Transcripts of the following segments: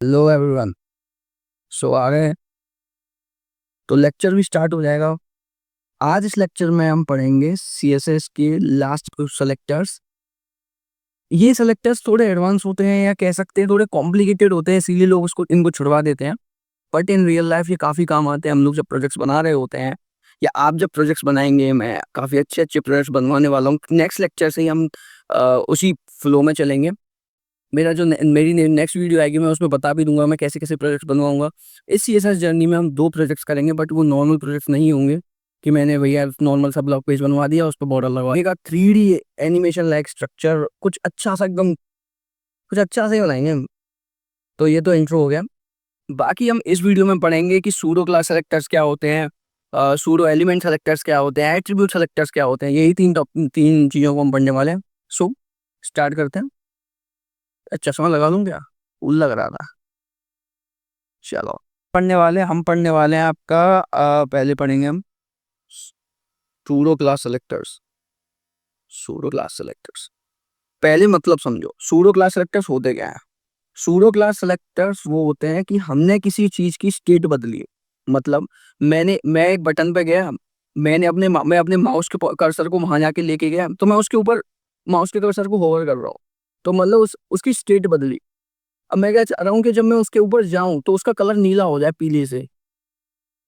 Hello everyone. सो आ गए तो lecture भी स्टार्ट हो जाएगा। आज इस लेक्चर में हम पढ़ेंगे सीएसएस के लास्ट कुछ सेलेक्टर्स। ये सेलेक्टर्स थोड़े एडवांस होते हैं या कह सकते हैं थोड़े कॉम्प्लिकेटेड होते हैं, इसीलिए लोग उसको इनको छुड़वा देते हैं। बट इन रियल लाइफ ये काफ़ी काम आते हैं। हम लोग जब प्रोजेक्ट्स बना रहे होते हैं या आप जब प्रोजेक्ट्स बनाएंगे, मैं काफ़ी अच्छे अच्छे प्रोजेक्ट्स बनवाने वाला हूँ। नेक्स्ट लेक्चर से ही हम उसी फ्लो में चलेंगे। मेरी नेक्स्ट वीडियो आएगी, मैं उसमें बता भी दूंगा मैं कैसे कैसे प्रोजेक्ट्स बनवाऊंगा। इस सीएसएस जर्नी में हम 2 प्रोजेक्ट्स करेंगे, बट वो नॉर्मल प्रोजेक्ट्स नहीं होंगे कि मैंने भैया नॉर्मल सा ब्लॉक पेज बनवा दिया, उस पर बॉर्डर लगवाएगा। 3D एनिमेशन लाइक स्ट्रक्चर, कुछ अच्छा सा एकदम कुछ अच्छा सा ही बनाएंगे हम। तो ये तो इंट्रो हो गया। बाकी हम इस वीडियो में पढ़ेंगे कि सूडो क्लास सेलेक्टर्स क्या होते हैं, सूडो एलिमेंट सेलेक्टर्स क्या होते हैं, एट्रीब्यूट सेलेक्टर्स क्या होते हैं। यही 3 चीज़ों को हम पढ़ने वाले हैं। सो स्टार्ट करते हैं। चश्मा लगा लूँ क्या? उल लग रहा था। चलो, पढ़ने वाले हैं आपका पहले पढ़ेंगे हम pseudo class selectors. Pseudo class selectors पहले मतलब समझो, सूडो क्लास सेलेक्टर्स होते क्या है। सूडो क्लास सेलेक्टर्स वो होते हैं कि हमने किसी चीज की स्टेट बदली। मतलब मैं एक बटन पे गया, मैं अपने माउस के कर्सर को वहां जाके लेके गया, तो मैं उसके ऊपर माउस के कर्सर को होवर कर रहा हूँ। तो मतलब उसकी स्टेट बदली। अब मैं क्या चाह रहा हूँ कि जब मैं उसके ऊपर जाऊं तो उसका कलर नीला हो जाए पीले से।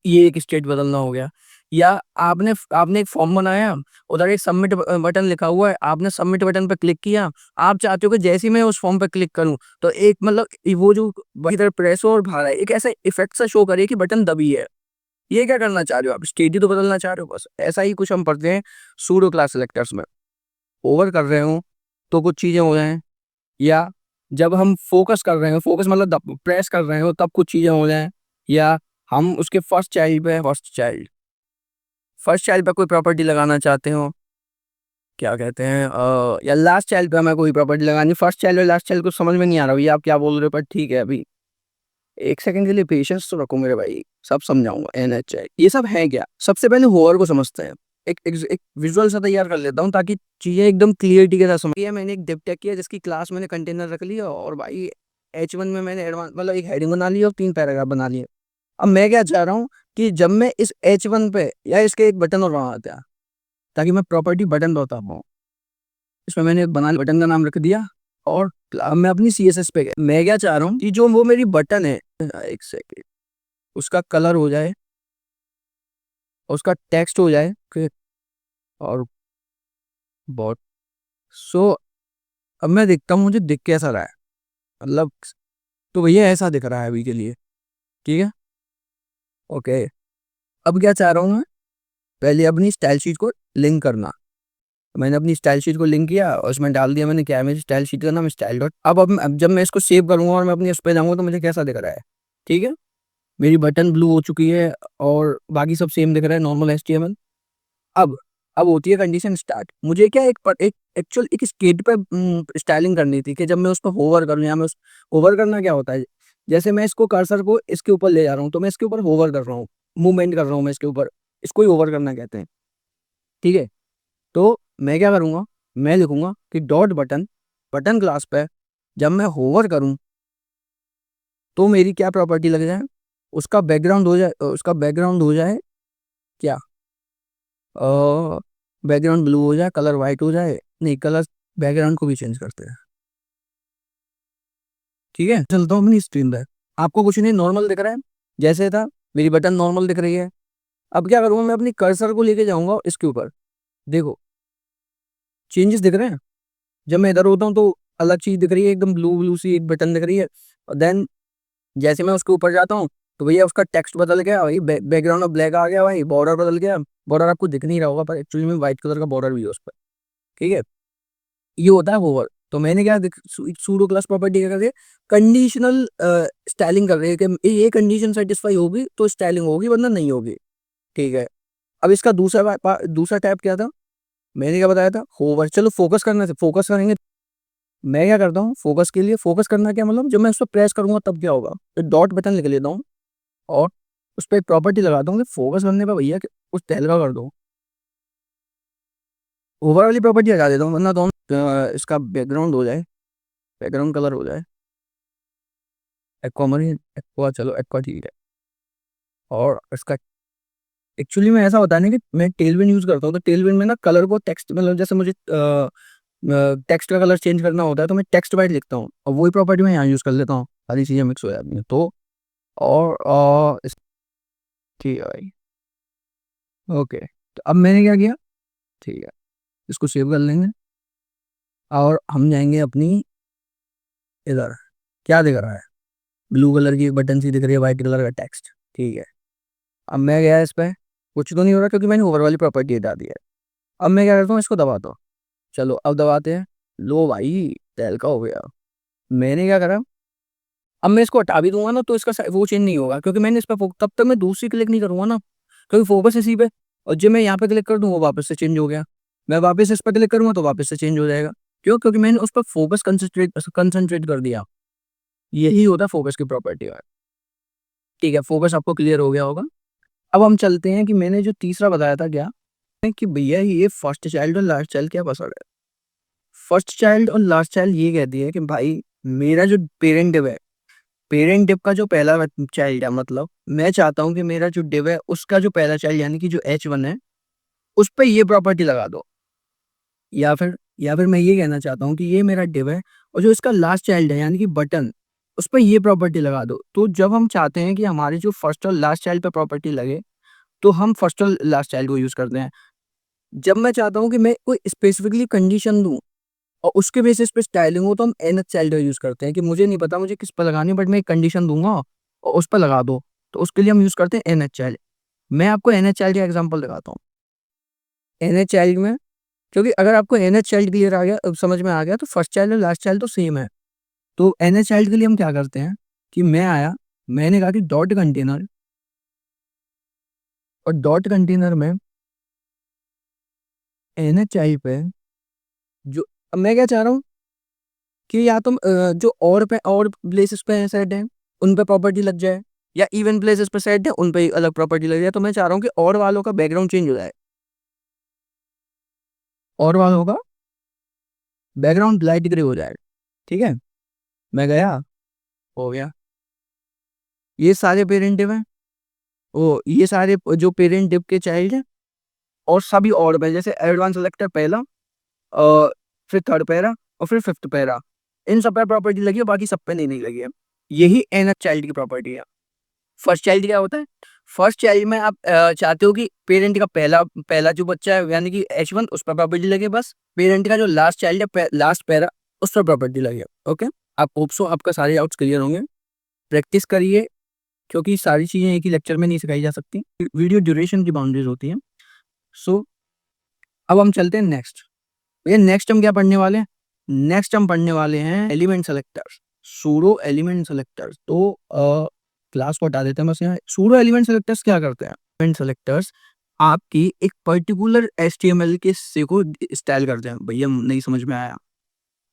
ये एक स्टेट बदलना हो गया। या आपने आपने एक फॉर्म बनाया, उधर एक सबमिट बटन लिखा हुआ है, आपने सबमिट बटन पर क्लिक किया। आप चाहते हो कि जैसे ही मैं उस फॉर्म पर क्लिक करूं तो एक मतलब वो जो इधर प्रेस हो और बाहर है, एक ऐसा इफेक्ट सा शो करे कि बटन दबी है। ये क्या करना चाह रहे हो आप? स्टेट ही तो बदलना चाह रहे हो, बस ऐसा ही कुछ हम पढ़ते हैं सूडो क्लास सेलेक्टर्स में। ओवर कर रहे हो तो कुछ चीजें हो जाएं, या जब हम फोकस कर रहे हो, फोकस मतलब प्रेस कर रहे हो, तब कुछ चीजें हो जाएं। या हम उसके फर्स्ट चाइल्ड पे कोई प्रॉपर्टी लगाना चाहते हो, क्या कहते हैं, या लास्ट चाइल्ड पे हमें कोई प्रॉपर्टी लगानी। फर्स्ट चाइल्ड और लास्ट चाइल्ड को समझ में नहीं आ रहा भैया आप क्या बोल रहे हो, पर ठीक है, अभी एक सेकंड के लिए पेशेंस तो रखो मेरे भाई, सब समझाऊंगा। एनएचआई ये सब है क्या? सबसे पहले होवर को समझते हैं। एक विजुअल सा तैयार कर लेता हूँ ताकि चीजें एकदम क्लियरिटी के साथ समझ। मैंने एक डिप टेक किया जिसकी क्लास मैंने कंटेनर रख लिया, और भाई H1 में मैंने एडवांस मतलब एक हेडिंग बना ली और 3 पैराग्राफ बना लिए। अब मैं क्या चाह रहा हूँ कि जब मैं इस H1 पे या इसके एक बटन और बना देता, ताकि मैं प्रॉपर्टी बटन बता पाऊँ। इसमें मैंने बना बटन का नाम रख दिया, और मैं अपनी CSS पे गया। मैं क्या चाह रहा हूँ कि जो वो मेरी बटन है, एक सेकेंड, उसका कलर हो जाए, उसका टेक्स्ट हो जाए, और बहुत। सो अब मैं देखता हूँ मुझे दिख कैसा रहा है, मतलब तो भैया ऐसा दिख रहा है अभी के लिए। ठीक है, ओके। अब क्या चाह रहा हूँ मैं? पहले अपनी स्टाइल शीट को लिंक करना। मैंने अपनी स्टाइल शीट को लिंक किया और उसमें डाल दिया मैंने, क्या है मेरी स्टाइल शीट का नाम स्टाइल डॉट। अब जब मैं इसको सेव करूंगा और मैं अपनी उस पर जाऊंगा तो मुझे कैसा दिख रहा है? ठीक है, मेरी बटन ब्लू हो चुकी है और बाकी सब सेम दिख रहा है, नॉर्मल HTML। अब अब होती है कंडीशन स्टार्ट। मुझे क्या एक एक्चुअल एक स्टेट पे स्टाइलिंग करनी थी कि जब मैं उस पर होवर करूँ, या मैं उस होवर करना क्या होता है, जैसे मैं इसको कर्सर को इसके ऊपर ले जा रहा हूँ तो मैं इसके ऊपर होवर कर रहा हूँ, मूवमेंट कर रहा हूँ मैं इसके ऊपर। इसको ही होवर करना कहते हैं। ठीक है, तो मैं क्या करूँगा, मैं लिखूंगा कि डॉट बटन, बटन क्लास पे जब मैं होवर करूँ तो मेरी क्या प्रॉपर्टी लग जाए, उसका बैकग्राउंड हो जाए क्या, बैकग्राउंड ब्लू हो जाए, कलर वाइट हो जाए। नहीं, कलर बैकग्राउंड को भी चेंज करते हैं। ठीक है, चलता हूँ अपनी स्क्रीन पे। आपको कुछ नहीं, नॉर्मल दिख रहा है जैसे था, मेरी बटन नॉर्मल दिख रही है। अब क्या करूँगा, मैं अपनी कर्सर को लेके जाऊंगा इसके ऊपर। देखो चेंजेस दिख रहे हैं। जब मैं इधर होता हूँ तो अलग चीज दिख रही है, एकदम ब्लू ब्लू सी एक बटन दिख रही है। और देन जैसे मैं उसके ऊपर जाता हूँ तो भैया उसका टेक्स्ट बदल गया भाई, बैकग्राउंड में ब्लैक आ गया भाई, बॉर्डर बदल गया। बॉर्डर आपको दिख नहीं रहा होगा पर एक्चुअली में व्हाइट कलर का बॉर्डर भी है उस पर। ठीक है, ये होता है होवर। तो मैंने क्या सूडो क्लास प्रॉपर्टी क्या कर रही है, कंडीशनल स्टाइलिंग कर रही है कि ये कंडीशन सेटिस्फाई होगी तो स्टाइलिंग होगी, वरना नहीं होगी। ठीक है, अब इसका दूसरा टैब क्या था, मैंने क्या बताया था, होवर। चलो फोकस करने से फोकस करेंगे। मैं क्या करता हूँ फोकस के लिए, फोकस करना क्या मतलब, जब मैं उस पर प्रेस करूंगा तब क्या होगा, तो डॉट बटन लिख लेता हूँ और उस पर प्रॉपर्टी लगाता हूँ कि फोकस करने पर भैया उस तहलका कर दो। ओवर वाली प्रॉपर्टी हटा देता हूँ, वरना तो इसका बैकग्राउंड हो जाए, बैकग्राउंड कलर हो जाए। एक्वामरीन, एक्वा, चलो एक्वा ठीक है। और इसका एक्चुअली में ऐसा होता है ना कि मैं टेलविन यूज करता हूँ, तो टेलविन में ना कलर को टेक्स्ट, मतलब जैसे मुझे टेक्स्ट का कलर चेंज करना होता है तो मैं टेक्स्ट वाइज लिखता हूँ, और वही प्रॉपर्टी मैं यहाँ यूज कर लेता हूँ, सारी चीजें मिक्स हो जाती हैं। तो और ठीक है भाई, ओके। तो अब मैंने क्या किया, ठीक है, इसको सेव कर लेंगे और हम जाएंगे अपनी इधर। क्या दिख रहा है, ब्लू कलर की एक बटन सी दिख रही है, व्हाइट कलर का टेक्स्ट, ठीक है। अब मैं गया इस पे, कुछ तो नहीं हो रहा क्योंकि मैंने ओवर वाली प्रॉपर्टी हटा दी है। अब मैं क्या करता हूँ, इसको दबाता हूँ। चलो अब दबाते हैं, लो भाई तहलका हो गया। मैंने क्या करा, अब मैं इसको हटा भी दूंगा ना तो इसका वो चेंज नहीं होगा, क्योंकि मैंने इस पर तब तक मैं दूसरी क्लिक नहीं करूंगा ना, क्योंकि फोकस इसी पे। और जब मैं यहाँ पे क्लिक कर दूँ वो वापस से चेंज हो गया, मैं वापस इस पर क्लिक करूंगा तो वापस से चेंज हो जाएगा। क्यों, क्योंकि मैंने उस पर फोकस कंसंट्रेट कर दिया। यही होता है फोकस की प्रॉपर्टी। ठीक है, फोकस आपको क्लियर हो गया होगा। अब हम चलते हैं कि मैंने जो तीसरा बताया था क्या, कि भैया ये फर्स्ट चाइल्ड और लास्ट चाइल्ड क्या पसंद है। फर्स्ट चाइल्ड और लास्ट चाइल्ड ये कहती है कि भाई मेरा जो पेरेंट डिव है, पेरेंट डिव का जो पहला चाइल्ड है, मतलब मैं चाहता हूँ कि मेरा जो डिव है उसका जो पहला चाइल्ड यानी कि जो H1 है उस पर ये प्रॉपर्टी लगा दो। या फिर मैं ये कहना चाहता हूँ कि ये मेरा डिव है और जो इसका लास्ट चाइल्ड है यानी कि बटन, उस पर ये प्रॉपर्टी लगा दो। तो जब हम चाहते हैं कि हमारी जो फर्स्ट और लास्ट चाइल्ड पे प्रॉपर्टी लगे तो हम फर्स्ट और लास्ट चाइल्ड को यूज करते हैं। जब मैं चाहता हूँ कि मैं कोई स्पेसिफिकली कंडीशन दूं और उसके बेसिस पे स्टाइलिंग हो तो हम एन एच चाइल्ड यूज करते हैं, कि मुझे नहीं पता मुझे किस पर लगानी है बट मैं एक कंडीशन दूंगा और उस पर लगा दो, तो उसके लिए हम यूज करते हैं एन एच चाइल्ड। मैं आपको एन एच चाइल्ड का एग्जाम्पल दिखाता हूँ। एन एच चाइल्ड में, क्योंकि अगर आपको एन एच चाइल्ड क्लियर आ गया, समझ में आ गया, तो फर्स्ट चाइल्ड और लास्ट चाइल्ड तो सेम है। तो एन एच चाइल्ड के लिए हम क्या करते हैं कि मैं आया, मैंने कहा कि डॉट कंटेनर, और डॉट कंटेनर में एन एच चाइल्ड पे जो, अब मैं क्या चाह रहा हूँ कि या तो जो और प्लेसेस पे सेट है उन पे प्रॉपर्टी लग जाए, या इवन प्लेसेस पे सेट है उन पे अलग प्रॉपर्टी लग जाए। तो मैं चाह रहा हूँ कि और वालों का बैकग्राउंड चेंज हो जाए, और वालों का बैकग्राउंड लाइट ग्रे हो जाए। ठीक है, मैं गया, हो गया। ये सारे पेरेंट डिव हैं, वो ये सारे जो पेरेंट डिव के चाइल्ड हैं, और सभी और पे जैसे एडवांस सेलेक्टर पहला, फिर थर्ड पैरा और फिर फिफ्थ पैरा, इन सब पे प्रॉपर्टी लगी है, बाकी सब पे नहीं लगी है। यही एन चाइल्ड की प्रॉपर्टी है। फर्स्ट चाइल्ड क्या होता है, फर्स्ट चाइल्ड में आप चाहते हो कि पेरेंट का पहला पहला जो बच्चा है यानी कि H1 उस पर प्रॉपर्टी लगे, बस पेरेंट का जो लास्ट चाइल्ड है लास्ट पैरा उस पर प्रॉपर्टी लगे। ओके, आप होप सो आपका सारे डाउट्स क्लियर होंगे। प्रैक्टिस करिए, क्योंकि सारी चीज़ें एक ही लेक्चर में नहीं सिखाई जा सकती, वीडियो ड्यूरेशन की बाउंड्रीज होती हैं। सो अब हम चलते हैं नेक्स्ट। ये नेक्स्ट हम क्या पढ़ने वाले हैं, नेक्स्ट हम पढ़ने वाले हैं element selectors, pseudo element selectors. तो क्लास को हटा देते हैं बस यहाँ। सूडो एलिमेंट सेलेक्टर्स क्या करते हैं, एलिमेंट सेलेक्टर्स आपकी एक पर्टिकुलर HTML के हिस्से को स्टाइल करते हैं। भैया नहीं समझ में आया,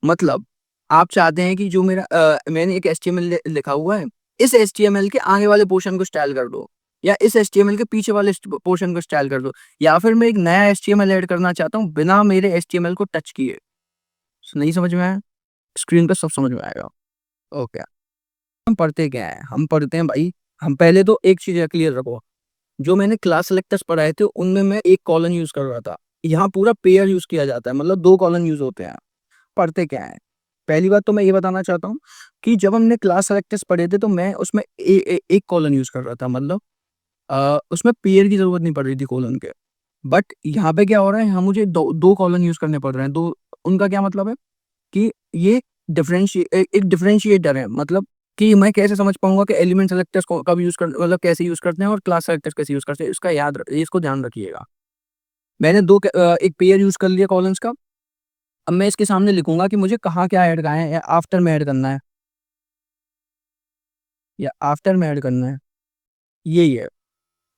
मतलब आप चाहते हैं कि जो मेरा मैंने एक HTML लिखा हुआ है, इस HTML के आगे वाले पोर्शन को स्टाइल कर दो, या इस HTML के पीछे वाले पोर्शन को स्टाइल कर दो, या फिर मैं एक नया HTML ऐड करना चाहता हूँ बिना मेरे HTML को टच किए। नहीं समझ में आया, स्क्रीन पे सब समझ में आएगा। ओके, हम पढ़ते क्या है, हम पढ़ते हैं भाई, हम पहले तो एक चीज क्लियर रखो, जो मैंने क्लास सेलेक्टर्स पढ़ाए थे उनमें मैं एक कॉलन यूज कर रहा था, यहाँ पूरा पेयर यूज किया जाता है, मतलब दो कॉलन यूज होते हैं। पढ़ते क्या है, पहली बात तो मैं ये बताना चाहता हूँ कि जब हमने क्लास सेलेक्टर्स पढ़े थे तो मैं उसमें एक कॉलन यूज कर रहा था, मतलब उसमें पेयर की जरूरत नहीं पड़ रही थी कॉलन के। बट यहाँ पे क्या हो रहा है, हम मुझे दो कॉलन यूज करने पड़ रहे हैं। दो, उनका क्या मतलब है कि ये एक डिफरेंशिएटर है, मतलब कि मैं कैसे समझ पाऊंगा कि एलिमेंट सेलेक्टर्स को कब यूज कर, मतलब कैसे यूज करते हैं और क्लास सेलेक्टर्स कैसे यूज करते हैं, इसका इसको ध्यान रखिएगा। मैंने एक पेयर यूज कर लिया कॉलम्स का। अब मैं इसके सामने लिखूंगा कि मुझे कहाँ क्या ऐड करना है, या आफ्टर में ऐड करना है, या आफ्टर में ऐड करना है, यही है।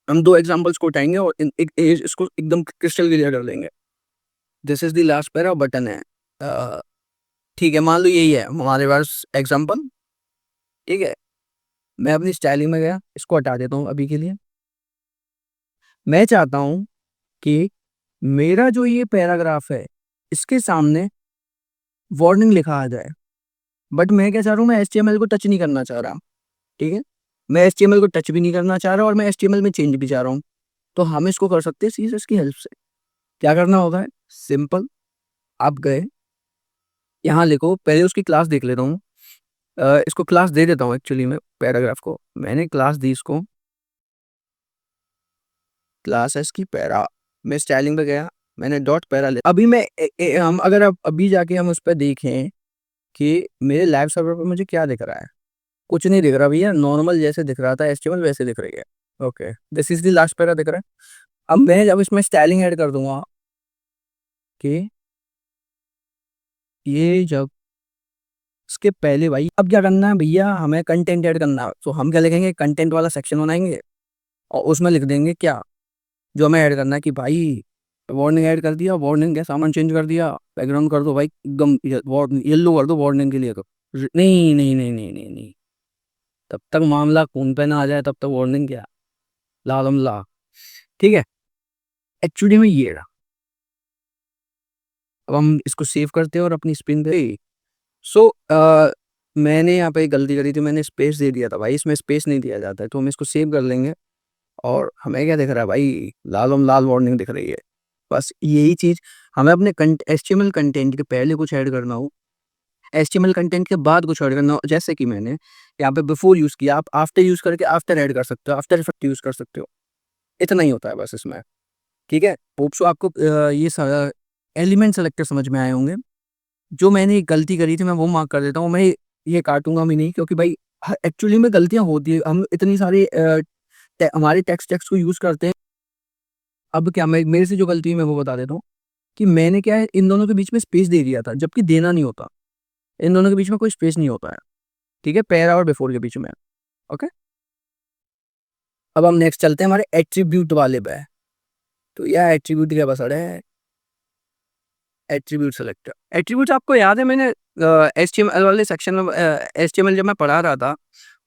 हम दो एग्जांपल्स को उठाएंगे और इसको एकदम क्रिस्टल क्लियर कर देंगे। This is the last para button है, ठीक है, मान लो यही है हमारे पास एग्जांपल। ठीक है, मैं अपनी स्टाइलिंग में गया, इसको हटा देता हूँ अभी के लिए। मैं चाहता हूँ कि मेरा जो ये पैराग्राफ है इसके सामने वार्निंग लिखा आ जाए, बट मैं क्या चाह रहा हूँ, मैं HTML को टच नहीं करना चाह रहा। ठीक है, मैं HTML को टच भी नहीं करना चाह रहा और मैं HTML में चेंज भी चाह रहा हूँ, तो हम इसको कर सकते हैं CSS की हेल्प से। क्या करना होता है, सिंपल, आप गए यहाँ लिखो, पहले उसकी क्लास देख लेता हूँ। इसको क्लास दे देता हूँ, एक्चुअली मैं पैराग्राफ को मैंने क्लास दी इसको, क्लास है इसकी पैरा। मैं स्टाइलिंग पे गया, मैंने डॉट पैरा ले, अभी मैं हम अगर अब अभी जाके हम उस पर देखें कि मेरे लाइव सर्वर पर मुझे क्या दिख रहा है, कुछ नहीं दिख रहा भैया, नॉर्मल जैसे दिख रहा था HTML वैसे दिख रही है। Okay, this is the last para दिख रहा है। अब मैं जब इसमें स्टाइलिंग ऐड कर दूंगा कि ये जब इसके पहले भाई, अब क्या करना है भैया, हमें कंटेंट ऐड करना है, तो हम क्या लिखेंगे, कंटेंट वाला सेक्शन बनाएंगे और उसमें लिख देंगे क्या जो हमें ऐड करना है, कि भाई वार्निंग ऐड कर दिया, वार्निंग का सामान चेंज कर दिया, बैकग्राउंड कर दो भाई एकदम येलो कर दो वार्निंग के लिए। तो नहीं नहीं नहीं नहीं नहीं नहीं, तब तक मामला खून पे ना आ जाए तब तक वार्निंग क्या, लालम ला। ठीक है, एक्चुअली में ये रहा। अब हम इसको सेव करते हैं और अपनी स्क्रीन पे, सो मैंने यहाँ पे एक गलती करी थी, मैंने स्पेस दे दिया था भाई, इसमें स्पेस नहीं दिया जाता है, तो हम इसको सेव कर लेंगे। और हमें क्या दिख रहा है भाई, लालम लाल वार्निंग दिख रही है। बस यही चीज़, हमें अपने HTML कंटेंट के पहले कुछ ऐड करना हो, HTML कंटेंट के बाद कुछ ऐड करना हो, जैसे कि मैंने यहाँ पे बिफोर यूज़ किया, आप आफ्टर यूज़ करके आफ्टर ऐड कर सकते हो, आफ्टर इफेक्ट यूज़ कर सकते हो, इतना ही होता है बस इसमें। ठीक है, होप सो आपको ये एलिमेंट सेलेक्टर समझ में आए होंगे। जो मैंने एक गलती करी थी मैं वो मार्क कर देता हूँ, मैं ये काटूंगा भी नहीं, क्योंकि भाई एक्चुअली में गलतियाँ होती है, हम इतनी सारी हमारे टेक्स्ट को यूज़ करते हैं। अब क्या, मैं मेरे से जो गलती है मैं वो बता देता हूँ, कि मैंने क्या है, इन दोनों के बीच में स्पेस दे दिया था, जबकि देना नहीं होता, इन दोनों के बीच में कोई स्पेस नहीं होता है। ठीक है, पैरा और बिफोर के बीच में। ओके, अब हम नेक्स्ट चलते हैं हमारे एट्रीब्यूट वाले पे। तो यह एट्रीब्यूट क्या बसड़ है, एट्रीब्यूट सेलेक्टर। एट्रीब्यूट आपको याद है, मैंने HTML वाले सेक्शन में HTML जब मैं पढ़ा रहा था,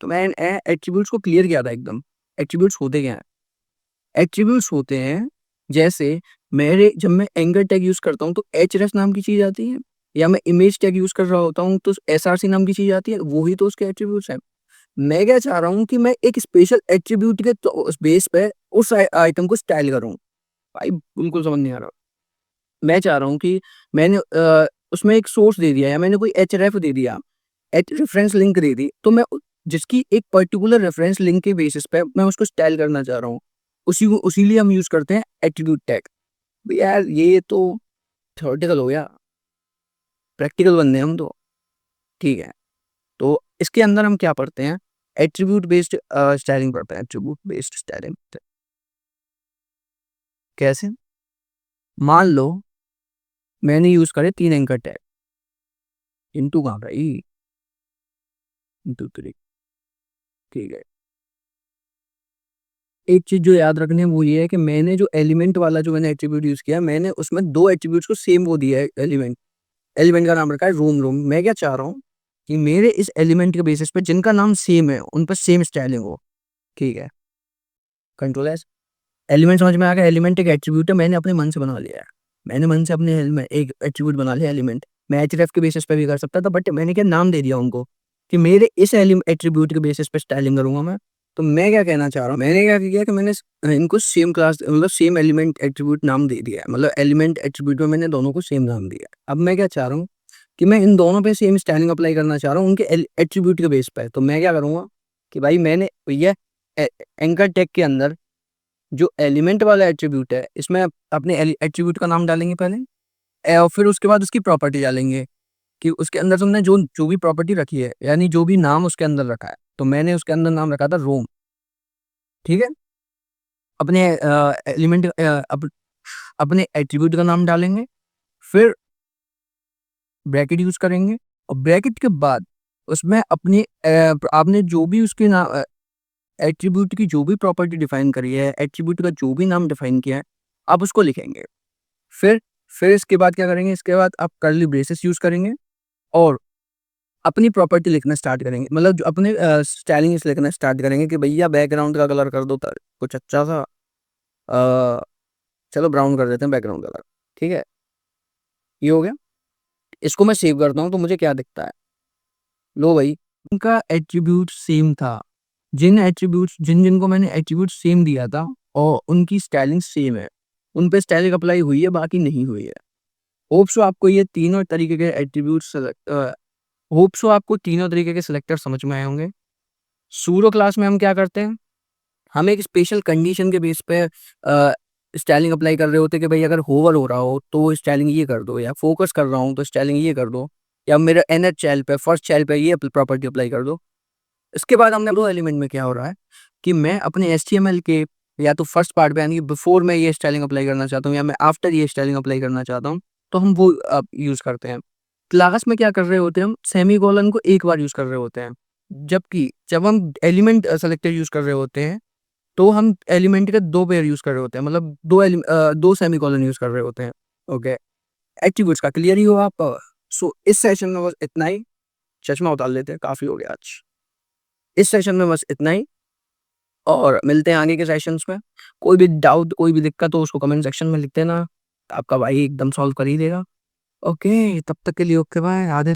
तो मैं एट्रीब्यूट्स को क्लियर किया था एकदम। एट्रीब्यूट्स होते क्या हैं, एट्रीब्यूट्स होते हैं जैसे, मेरे जब मैं एंकर टैग यूज़ करता हूँ तो href नाम की चीज़ आती है, या मैं इमेज टैग यूज़ कर रहा होता हूँ तो src नाम की चीज़ आती है, वही तो उसके एट्रीब्यूट्स हैं। मैं क्या चाह रहा हूँ कि मैं एक स्पेशल एट्रीब्यूट के उस बेस पे उस आइटम को स्टाइल करूँ। भाई बिल्कुल समझ नहीं आ रहा, मैं चाह रहा हूँ कि मैंने उसमें एक सोर्स दे दिया, या मैंने कोई href दे दिया, रेफरेंस लिंक दे दी, तो मैं जिसकी एक पर्टिकुलर रेफरेंस लिंक के बेसिस पे मैं उसको स्टाइल करना चाह रहा हूँ, उसी लिए हम यूज़ करते हैं एट्रीब्यूट टैग। यार ये तो थ्योरेटिकल हो गया, प्रैक्टिकल बनने हम तो। ठीक है, तो इसके अंदर हम क्या पढ़ते हैं, एट्रीब्यूट बेस्ड स्टाइलिंग पढ़ते हैं, एट्रीब्यूट बेस्ड स्टाइलिंग। कैसे, मान लो मैंने यूज़ करे 3 एंकर टैग, इंटू कहाँ भाई, इंटू 3। ठीक है, एक चीज़ जो याद रखनी है वो ये है कि मैंने जो एलिमेंट वाला जो मैंने एट्रीब्यूट यूज़ किया, मैंने उसमें 2 एट्रीब्यूट्स को सेम वो दिया है, एलिमेंट, एलिमेंट का नाम रखा है रूम रूम। मैं क्या चाह रहा हूँ कि मेरे इस एलिमेंट के बेसिस पे जिनका नाम सेम है उन पर सेम स्टाइलिंग हो। ठीक है, कंट्रोल एस, एलिमेंट समझ में आ गया, एलिमेंट एक एट्रीब्यूट है, मैंने अपने मन से बना लिया है, मैंने मन से अपने एक एट्रीब्यूट बना लिया एलिमेंट। मैं href के बेसिस पे भी कर सकता था, बट मैंने क्या नाम दे दिया उनको कि मेरे इस एट्रीब्यूट के बेसिस पे स्टाइलिंग करूंगा मैं। तो मैं क्या कहना चाह रहा हूँ, मैंने क्या किया कि मैंने इनको सेम क्लास मतलब सेम एलिमेंट एट्रीब्यूट नाम दे दिया है, मतलब एलिमेंट एट्रीब्यूट में मैंने दोनों को सेम नाम दिया है। अब मैं क्या चाह रहा हूँ कि मैं इन दोनों पे सेम स्टाइलिंग अप्लाई करना चाह रहा हूँ उनके एट्रीब्यूट के बेस पे। तो मैं क्या करूँगा कि भाई मैंने ये एंकर टैग के अंदर जो एलिमेंट वाला एट्रीब्यूट है, इसमें अपने एट्रीब्यूट का नाम डालेंगे पहले, और फिर उसके बाद उसकी प्रॉपर्टी डालेंगे कि उसके अंदर तुमने जो जो भी प्रॉपर्टी रखी है, यानी जो भी नाम उसके अंदर रखा है। तो मैंने उसके अंदर नाम रखा था रोम। ठीक है, अपने एलिमेंट अपने एट्रीब्यूट का नाम डालेंगे, फिर ब्रैकेट यूज करेंगे, और ब्रैकेट के बाद उसमें अपनी आपने जो भी उसके नाम एट्रीब्यूट की जो भी प्रॉपर्टी डिफाइन करी है, एट्रीब्यूट का जो भी नाम डिफाइन किया है, आप उसको लिखेंगे। फिर फिर इसके बाद क्या करेंगे, इसके बाद आप कर्ली ब्रेसेस यूज करेंगे और अपनी प्रॉपर्टी लिखना स्टार्ट करेंगे, मतलब जो अपने स्टाइलिंग लिखना स्टार्ट करेंगे कि भैया बैकग्राउंड का कलर कर दो कुछ अच्छा सा, अ, चलो ब्राउन कर देते हैं बैकग्राउंड कलर। ठीक है, ये हो गया। इसको मैं सेव करता हूँ तो मुझे क्या दिखता है, लो भाई, उनका एट्रीब्यूट सेम था, जिन एट्रीब्यूट्स जिनको मैंने एट्रीब्यूट सेम दिया था और उनकी स्टाइलिंग सेम है, उन पे स्टाइलिंग अप्लाई हुई है, बाकी नहीं हुई है। होप सो आपको ये तीनों तरीके के एट्रीब्यूट्स होप सो आपको तीनों तरीके के सिलेक्टर समझ में आए होंगे। सूडो क्लास में हम क्या करते हैं, हम एक स्पेशल कंडीशन के बेस पे स्टाइलिंग अप्लाई कर रहे होते हैं कि भाई अगर होवर हो रहा हो तो स्टाइलिंग ये कर दो, या फोकस कर रहा हूँ तो स्टाइलिंग ये कर दो, या मेरा nth चाइल्ड पे फर्स्ट चाइल्ड पे ये प्रॉपर्टी अप्लाई कर दो। इसके बाद हमने दो एलिमेंट में क्या हो रहा है कि मैं अपने HTML के या तो फर्स्ट पार्ट पे यानी कि बिफोर मैं ये स्टाइलिंग अप्लाई करना चाहता हूँ या मैं आफ्टर ये स्टाइलिंग अप्लाई करना चाहता हूँ, तो हम वो यूज़ करते हैं। क्लास में क्या कर रहे होते हैं, हम सेमीकोलन को एक बार यूज़ कर रहे होते हैं, जबकि जब हम एलिमेंट सेलेक्टर यूज़ कर रहे होते हैं तो हम एलिमेंट के 2 पेयर यूज़ कर रहे होते हैं, मतलब 2 सेमीकोलन यूज़ कर रहे होते हैं। ओके, एट्रीब्यूट्स का क्लियर ही हुआ आपका? सो इस सेशन में बस इतना ही। चश्मा उतार लेते हैं, काफ़ी हो गया आज। इस सेशन में बस इतना ही और मिलते हैं आगे के सेशंस में। कोई भी डाउट, कोई भी दिक्कत हो उसको कमेंट सेक्शन में लिख देना। आपका भाई एकदम सॉल्व कर ही देगा। ओके, तब तक के लिए ओके बाय। राधे